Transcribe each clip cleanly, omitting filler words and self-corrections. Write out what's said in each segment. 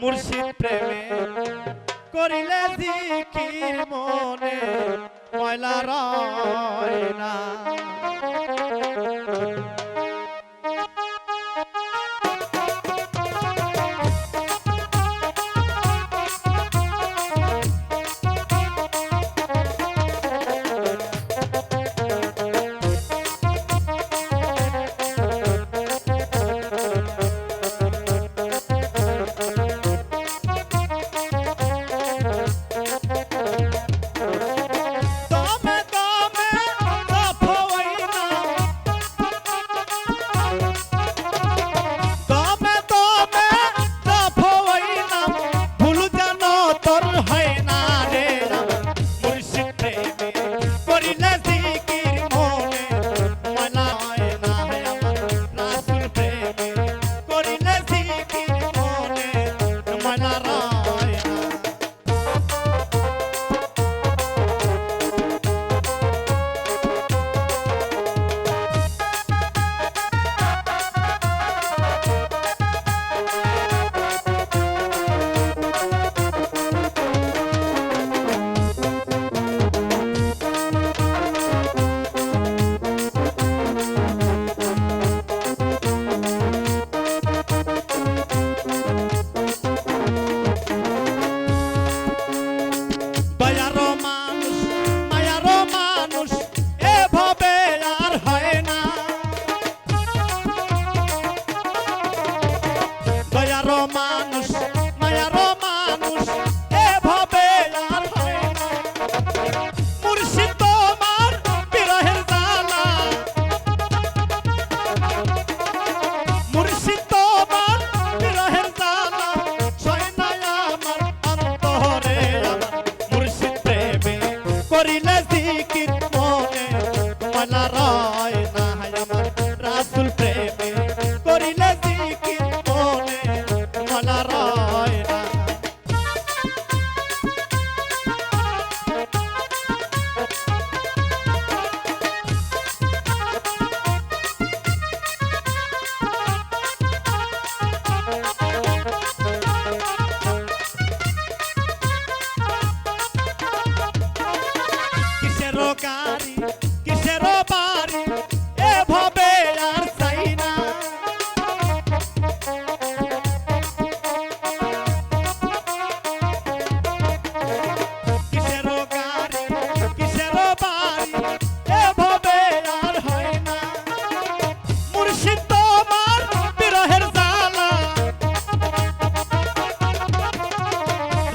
মুর্শিদ প্রেমে করিলে জিকির মনে ময়লা রয় না। মানুষ মায়ার মানুষ এভাবে আর হয় না। মুর্শিদ তোমার বিরহের জ্বালা, মুর্শিদ তোমার বিরহের জ্বালা সয় না আমার অন্তরে। মুর্শিদ প্রেমে করিলে জিকির মনে ময়লা রয় না। আমার রাসূল প্রেমে করিলে জিকির মনে ময়লা রয় না। কিসেরও গাড়ি কিসেরও বাড়ি এভাবে আর চাই না। কিসেরও গাড়ি কিসেরও বাড়ি এভাবে আর হয় না। মুর্শিদ তোমার বিরহের জ্বালা,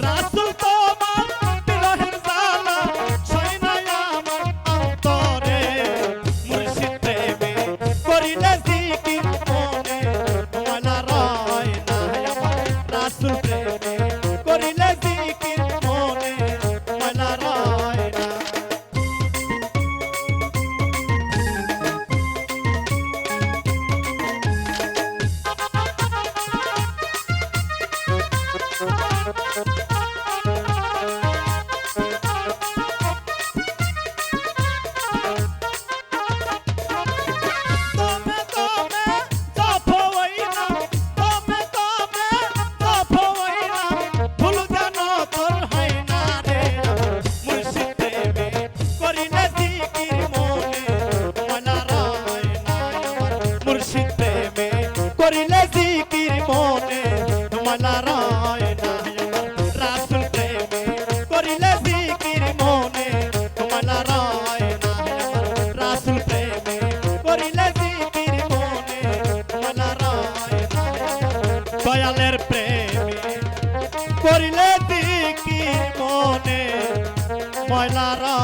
রাসূল তোমার বিরহের জ্বালা সয় না আমার অন্তরে। মুর্শিদ প্রেমে করিলে জিকির মনে ময়লা রয় না। আমার রাসূল প্রেমে করিলে জিকির মনে ময়লা রয় না। তোমে তোমে তফওই না, তোমে তোমে তফওই না, ভুল যেন তোর হয় না রে। মুর্শিদ প্রেমে করিলে জিকির মনে ময়লা রয় না। আমার মুর্শিদ প্রেমে করিলে জিকির মনে ময়লা রয় না। আমার রাসূল প্রেমে করিলে জিকির মনে ময়লা রয় না। আমার রাসূল প্রেমে করিলে জিকির মনে ময়লা রয় না। দয়ালের প্রেমে করিলে জিকির মনে ময়লা রয়।